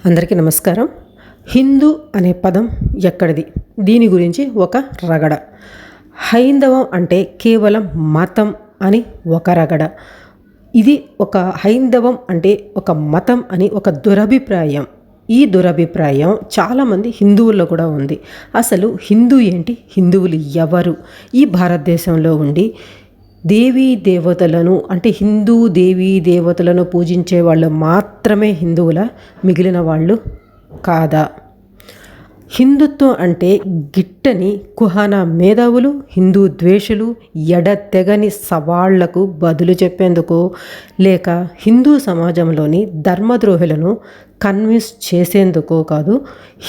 అందరికీ నమస్కారం. హిందూ అనే పదం ఎక్కడిది? దీని గురించి ఒక రగడ. హైందవం అంటే కేవలం మతం అని ఒక రగడ. ఇది ఒక హైందవం అంటే ఒక మతం అని ఒక దురభిప్రాయం. ఈ దురభిప్రాయం చాలామంది హిందువుల్లో కూడా ఉంది. అసలు హిందూ ఏంటి? హిందువులు ఎవరు? ఈ భారతదేశంలో ఉండి దేవీ దేవతలను అంటే హిందూ దేవీ దేవతలను పూజించే వాళ్ళు మాత్రమే హిందువుల, మిగిలిన వాళ్ళు కాదా? హిందుత్వం అంటే గిట్టని కుహన మేధావులు, హిందూ ద్వేషులు ఎడతెగని సవాళ్లకు బదులు చెప్పేందుకు, లేక హిందూ సమాజంలోని ధర్మద్రోహులను కన్విన్స్ చేసేందుకో కాదు.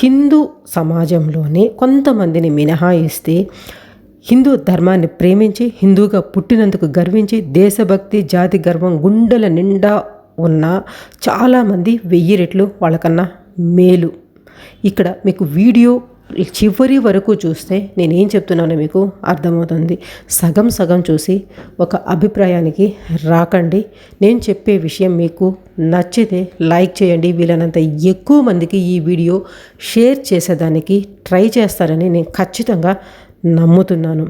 హిందూ సమాజంలోని కొంతమందిని మినహాయిస్తే హిందూ ధర్మాన్ని ప్రేమించి, హిందూగా పుట్టినందుకు గర్వించి, దేశభక్తి జాతి గర్వం గుండెల నిండా ఉన్న చాలామంది 1000 రెట్లు వాళ్ళకన్నా మేలు. ఇక్కడ మీకు వీడియో చివరి వరకు చూస్తే నేనేం చెప్తున్నానో మీకు అర్థమవుతుంది. సగం సగం చూసి ఒక అభిప్రాయానికి రాకండి. నేను చెప్పే విషయం మీకు నచ్చితే లైక్ చేయండి. వీలైనంత ఎక్కువ మందికి ఈ వీడియో షేర్ చేసేదానికి ట్రై చేస్తారని నేను ఖచ్చితంగా నమ్ముతున్నాను.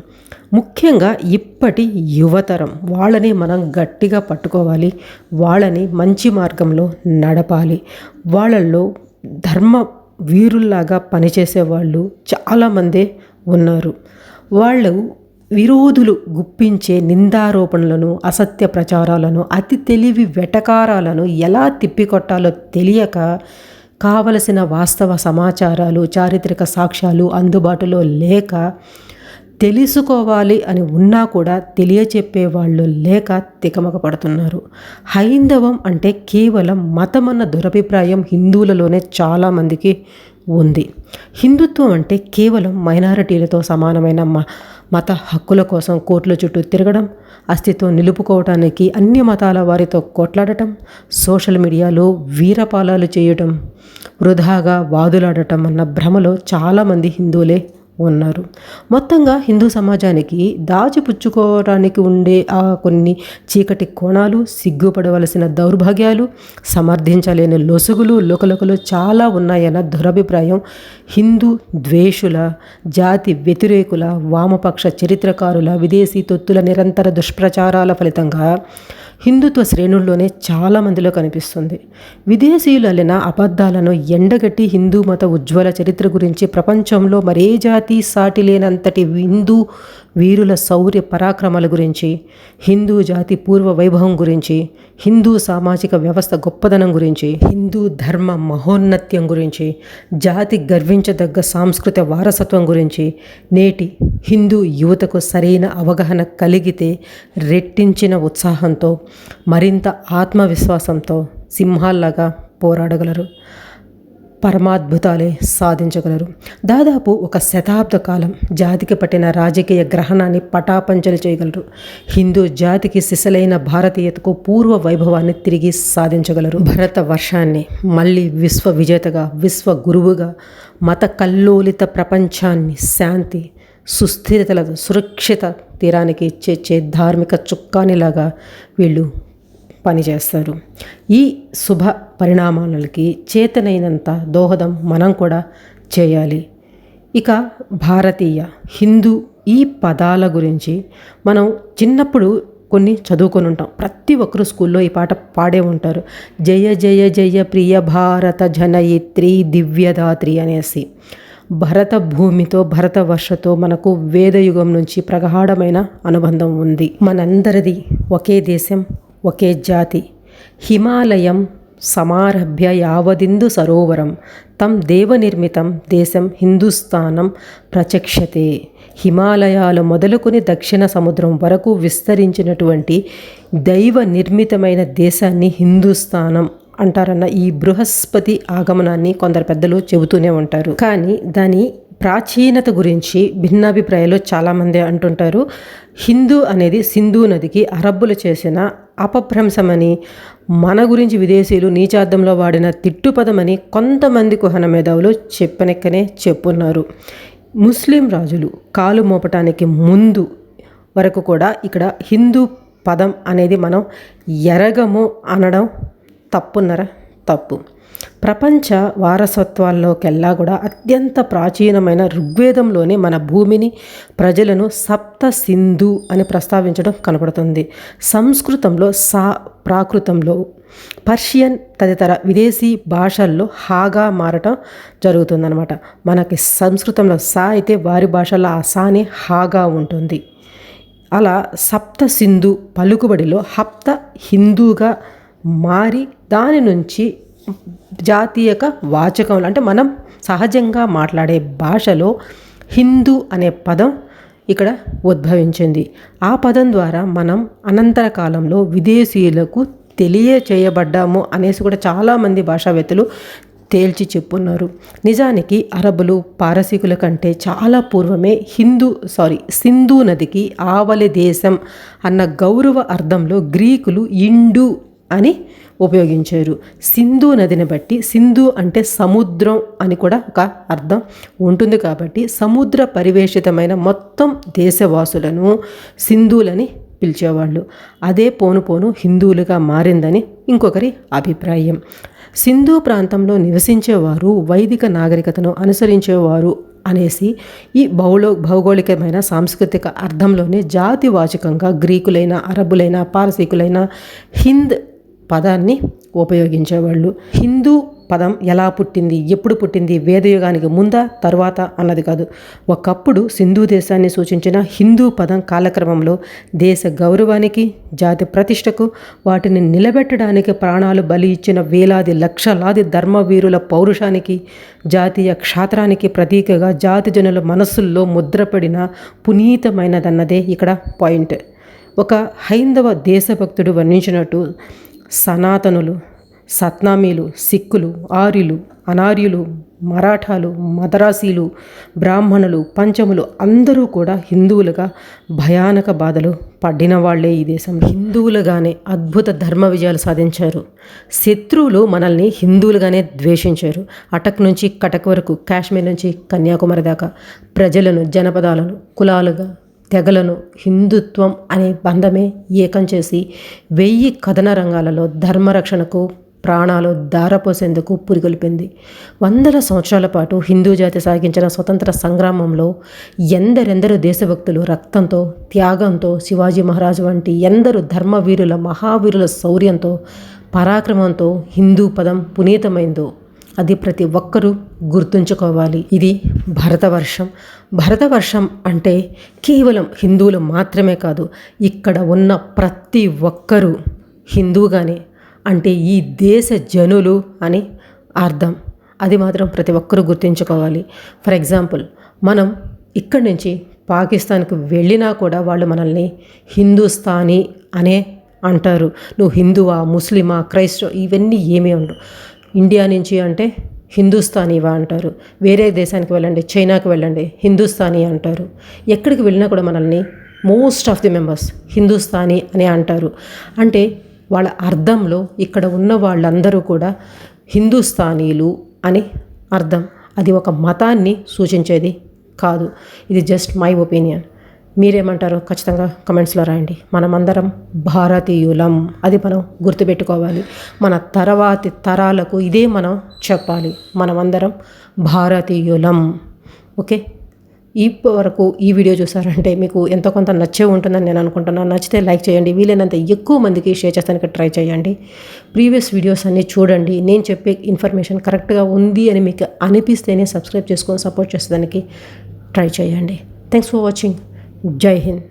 ముఖ్యంగా ఇప్పటి యువతరం వాళ్ళని మనం గట్టిగా పట్టుకోవాలి. వాళ్ళని మంచి మార్గంలో నడపాలి. వాళ్ళల్లో ధర్మ వీరుల్లాగా పనిచేసే వాళ్ళు చాలామందే ఉన్నారు. వాళ్ళు విరోధులు గుప్పించే నిందారోపణలను, అసత్య ప్రచారాలను, అతి తెలివి వెటకారాలను ఎలా తిప్పికొట్టాలో తెలియక కావలసిన వాస్తవ సమాచారాలు, చారిత్రక సాక్ష్యాలు అందుబాటులో లేక, తెలుసుకోవాలి అని ఉన్నా కూడా తెలియచెప్పేవాళ్ళు లేక తికమక పడుతున్నారు. హైందవం అంటే కేవలం మతం అన్న దురభిప్రాయం హిందువులలోనే చాలామందికి ఉంది. హిందుత్వం అంటే కేవలం మైనారిటీలతో సమానమైన మత హక్కుల కోసం కోర్టుల చుట్టూ తిరగడం, అస్తిత్వం నిలుపుకోవటానికి అన్ని మతాల వారితో కొట్లాడటం, సోషల్ మీడియాలో వీరపాలాలు చేయటం, వృధాగా వాదులాడటం అన్న భ్రమలో చాలామంది హిందువులే ఉన్నారు. మొత్తంగా హిందూ సమాజానికి దాచిపుచ్చుకోవడానికి ఉండే ఆ కొన్ని చీకటి కోణాలు, సిగ్గుపడవలసిన దౌర్భాగ్యాలు, సమర్థించలేని లొసుగులు, లుకలుకలు చాలా ఉన్నాయన్న దురభిప్రాయం హిందూ ద్వేషుల, జాతి వ్యతిరేకుల, వామపక్ష చరిత్రకారుల, విదేశీ తొత్తుల నిరంతర దుష్ప్రచారాల ఫలితంగా హిందుత్వ శ్రేణుల్లోనే చాలామందిలో కనిపిస్తుంది. విదేశీయులు అల్లిన అబద్ధాలను ఎండగట్టి హిందూ మత ఉజ్వల చరిత్ర గురించి, ప్రపంచంలో మరే జాతి సాటి లేనంతటి హిందూ వీరుల శౌర్య పరాక్రమాల గురించి, హిందూ జాతి పూర్వ వైభవం గురించి, హిందూ సామాజిక వ్యవస్థ గొప్పదనం గురించి, హిందూ ధర్మ మహోన్నత్యం గురించి, జాతి గర్వించదగ్గ సాంస్కృతిక వారసత్వం గురించి నేటి హిందూ యువతకు సరైన అవగాహన కలిగితే రెట్టించిన ఉత్సాహంతో, మరింత ఆత్మవిశ్వాసంతో సింహాల్లాగా పోరాడగలరు. పరమాద్భుతాలే సాధించగలరు. దాదాపు ఒక శతాబ్ద కాలం జాతికి పట్టిన రాజకీయ గ్రహణాన్ని పటాపంచలు చేయగలరు. హిందూ జాతికి సిసలైన భారతీయతకు పూర్వ వైభవాన్ని తిరిగి సాధించగలరు. భరత వర్షాన్ని మళ్ళీ విశ్వ విజేతగా, విశ్వ గురువుగా, మత కల్లోలిత ప్రపంచాన్ని శాంతి సుస్థిరతలతో సురక్షిత తీరానికి చేర్చే ధార్మిక చుక్కానిలాగా వీళ్ళు పనిచేస్తారు. ఈ శుభ పరిణామాలకి చేతనైనంత దోహదం మనం కూడా చేయాలి. ఇక భారతీయ, హిందూ ఈ పదాల గురించి మనం చిన్నప్పుడు కొన్ని చదువుకొని ఉంటాం. ప్రతి ఒక్కరు స్కూల్లో ఈ పాట పాడే ఉంటారు. జయ జయ జయ ప్రియ భారత జనయిత్రి దివ్యదాత్రి అనేసి. భరత భూమితో, భరత వర్షతో మనకు వేదయుగం నుంచి ప్రగాఢమైన అనుబంధం ఉంది. మనందరిది ఒకే దేశం, ఒకే జాతి. హిమాలయం సమారభ్య యావదిందు సరోవరం తం దేవనిర్మితం దేశం హిందుస్థానం ప్రచక్షతే. హిమాలయాలు మొదలుకొని దక్షిణ సముద్రం వరకు విస్తరించినటువంటి దైవ నిర్మితమైన దేశాన్ని హిందుస్థానం అంటారన్న ఈ బృహస్పతి ఆగమనాన్ని కొందరు పెద్దలు చెబుతూనే ఉంటారు. కానీ దాని ప్రాచీనత గురించి భిన్నాభిప్రాయాలు చాలామంది అంటుంటారు. హిందూ అనేది సింధు నదికి అరబ్బులు చేసిన అపభ్రంశమని, మన గురించి విదేశీయులు నీచార్థంలో వాడిన తిట్టుపదమని కొంతమంది కుహన మేధావులు చెప్పనెక్కనే చెప్పున్నారు. ముస్లిం రాజులు కాలు మోపటానికి ముందు వరకు కూడా ఇక్కడ హిందూ పదం అనేది మనం ఎరగము అనడం తప్పున్నరా? తప్పు. ప్రపంచ వారసత్వాల్లోకెల్లా కూడా అత్యంత ప్రాచీనమైన ఋగ్వేదంలోనే మన భూమిని ప్రజలను సప్త సింధు అని ప్రస్తావించడం కనపడుతుంది. సంస్కృతంలో ప్రాకృతంలో పర్షియన్ తదితర విదేశీ భాషల్లో హాగా మారటం జరుగుతుందన్నమాట. మనకి సంస్కృతంలో సా అయితే వారి భాషల్లో ఆ సానే హాగా ఉంటుంది. అలా సప్త సింధు పలుకుబడిలో హప్త హిందూగా మారి దాని నుంచి జాతీయక వాచకంలో అంటే మనం సహజంగా మాట్లాడే భాషలో హిందూ అనే పదం ఇక్కడ ఉద్భవించింది. ఆ పదం ద్వారా మనం అనంతర కాలంలో విదేశీయులకు తెలియచేయబడ్డాము అనేసి కూడా చాలామంది భాషావేత్తలు తేల్చి చెప్పున్నారు. నిజానికి అరబులు పారసీకుల కంటే చాలా పూర్వమే సింధు నదికి ఆవలి దేశం అన్న గౌరవ అర్థంలో గ్రీకులు ఇండు అని ఉపయోగించారు. సింధు నదిని బట్టి సింధు అంటే సముద్రం అని కూడా ఒక అర్థం ఉంటుంది. కాబట్టి సముద్ర పరివేషితమైన మొత్తం దేశవాసులను సింధులని పిలిచేవాళ్ళు. అదే పోను హిందువులుగా మారిందని ఇంకొకరి అభిప్రాయం. సింధు ప్రాంతంలో నివసించేవారు వైదిక నాగరికతను అనుసరించేవారు అనేసి ఈ భౌగోళికమైన సాంస్కృతిక అర్థంలోనే జాతివాచకంగా గ్రీకులైన అరబులైన పారసీకులైన హింద్ పదాన్ని ఉపయోగించేవాళ్ళు. హిందూ పదం ఎలా పుట్టింది, ఎప్పుడు పుట్టింది, వేదయుగానికి ముందా తర్వాత అన్నది కాదు. ఒకప్పుడు సింధు దేశాన్ని సూచించిన హిందూ పదం కాలక్రమంలో దేశ గౌరవానికి, జాతి ప్రతిష్టకు, వాటిని నిలబెట్టడానికి ప్రాణాలు బలి ఇచ్చిన వేలాది లక్షలాది ధర్మవీరుల పౌరుషానికి, జాతీయ క్షాత్రానికి ప్రతీకగా జాతి జనుల మనస్సుల్లో ముద్రపడిన పునీతమైనదన్నదే ఇక్కడ పాయింట్. ఒక హైందవ దేశభక్తుడు వర్ణించినట్టు సనాతనులు, సత్నామీలు, సిక్కులు, ఆర్యులు, అనార్యులు, మరాఠాలు, మదరాసీలు, బ్రాహ్మణులు, పంచములు అందరూ కూడా హిందువులుగా భయానక బాధలు పడిన వాళ్లే ఈ దేశంలో. హిందువులుగానే అద్భుత ధర్మ విజయాలు సాధించారు. శత్రువులు మనల్ని హిందువులుగానే ద్వేషించారు. అటక్ నుంచి కటక్ వరకు, కాశ్మీర్ నుంచి కన్యాకుమారి దాకా ప్రజలను, జనపదాలను, కులాలుగా, తెగలను హిందుత్వం అనే బంధమే ఏకం చేసి 1000 కథన రంగాలలో ధర్మరక్షణకు ప్రాణాలు ధారపోసేందుకు పురిగొల్పింది. 100 సంవత్సరాల పాటు హిందూ జాతి సాగించిన స్వతంత్ర సంగ్రామంలో ఎందరెందరో దేశభక్తులు రక్తంతో, త్యాగంతో, శివాజీ మహారాజు వంటి ఎందరు ధర్మవీరుల, మహావీరుల శౌర్యంతో, పరాక్రమంతో హిందూ పదం పునీతమైందో అది ప్రతి ఒక్కరూ గుర్తుంచుకోవాలి. ఇది భరతవర్షం. భరతవర్షం అంటే కేవలం హిందువులు మాత్రమే కాదు, ఇక్కడ ఉన్న ప్రతి ఒక్కరూ హిందువుగానే, అంటే ఈ దేశ జనులు అని అర్థం. అది మాత్రం ప్రతి ఒక్కరూ గుర్తుంచుకోవాలి. ఫర్ ఎగ్జాంపుల్, మనం ఇక్కడి నుంచి పాకిస్తాన్కి వెళ్ళినా కూడా వాళ్ళు మనల్ని హిందుస్థానీ అనే అంటారు. నువ్వు హిందువా, ముస్లిమా, క్రైస్తవ ఇవన్నీ ఏమీ ఉండవు. ఇండియా నుంచి అంటే హిందుస్థానీవా అంటారు. వేరే దేశానికి వెళ్ళండి, చైనాకి వెళ్ళండి, హిందుస్థానీ అంటారు. ఎక్కడికి వెళ్ళినా కూడా మనల్ని most of the members Hindustani అని అంటారు. అంటే వాళ్ళ అర్థంలో ఇక్కడ ఉన్న వాళ్ళందరూ కూడా హిందుస్థానీలు అని అర్థం. అది ఒక మతాన్ని సూచించేది కాదు. ఇది జస్ట్ మై ఒపీనియన్. మీరేమంటారో ఖచ్చితంగా కమెంట్స్లో రాయండి. మనమందరం భారతీయులం, అది మనం గుర్తుపెట్టుకోవాలి. మన తర్వాతి తరాలకు ఇదే మనం చెప్పాలి, మనమందరం భారతీయులం. ఓకే, ఇప్పటివరకు ఈ వీడియో చూసారంటే మీకు ఎంతో కొంత నచ్చే ఉంటుందని నేను అనుకుంటున్నాను. నచ్చితే లైక్ చేయండి, వీలైనంత ఎక్కువ మందికి షేర్ చేస్తానికి ట్రై చేయండి. ప్రీవియస్ వీడియోస్ అన్నీ చూడండి. నేను చెప్పే ఇన్ఫర్మేషన్ కరెక్ట్గా ఉంది అని మీకు అనిపిస్తేనే సబ్స్క్రైబ్ చేసుకొని సపోర్ట్ చేసేదానికి ట్రై చేయండి. Thanks for watching. జై హింద్.